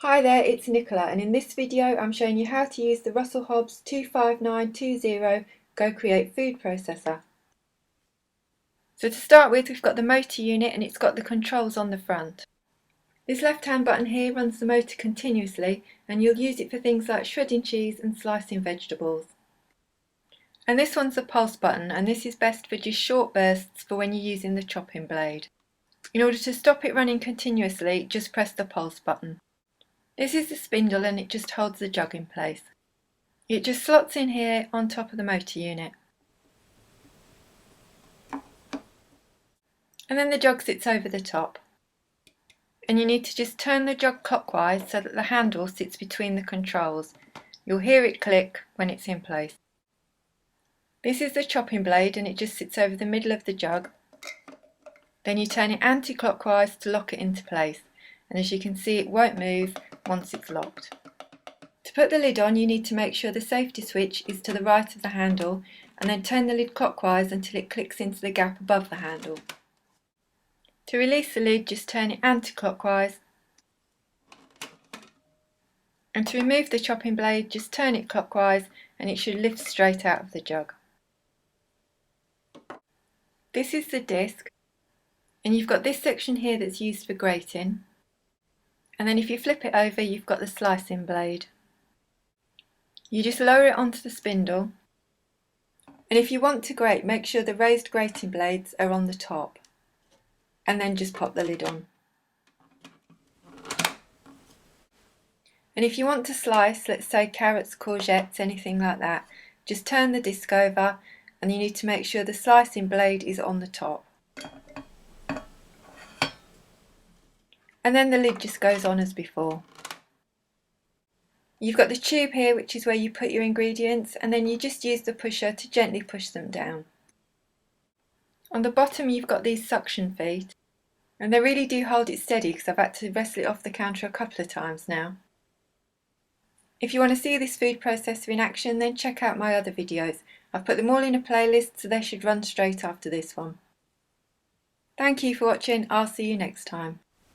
Hi there, it's Nicola, and in this video I'm showing you how to use the Russell Hobbs 25920 Go Create food processor. So to start with, we've got the motor unit and it's got the controls on the front. This left hand button here runs the motor continuously, and you'll use it for things like shredding cheese and slicing vegetables. And this one's the pulse button, and this is best for just short bursts for when you're using the chopping blade. In order to stop it running continuously, just press the pulse button. This is the spindle and it just holds the jug in place. It just slots in here on top of the motor unit. And then the jug sits over the top. And you need to just turn the jug clockwise so that the handle sits between the controls. You'll hear it click when it's in place. This is the chopping blade and it just sits over the middle of the jug. Then you turn it anti-clockwise to lock it into place. And as you can see, it won't move once it's locked. To put the lid on, you need to make sure the safety switch is to the right of the handle, and then turn the lid clockwise until it clicks into the gap above the handle. To release the lid, just turn it anti-clockwise, and to remove the chopping blade, just turn it clockwise and it should lift straight out of the jug. This is the disc, and you've got this section here that's used for grating. And then if you flip it over, you've got the slicing blade. You just lower it onto the spindle, and if you want to grate, make sure the raised grating blades are on the top, and then just pop the lid on. And if you want to slice, let's say carrots, courgettes, anything like that, just turn the disc over, and you need to make sure the slicing blade is on the top. And then the lid just goes on as before. You've got the tube here, which is where you put your ingredients, and then you just use the pusher to gently push them down. On the bottom you've got these suction feet, and they really do hold it steady because I've had to wrestle it off the counter a couple of times now. If you want to see this food processor in action, then check out my other videos. I've put them all in a playlist, so they should run straight after this one. Thank you for watching. I'll see you next time.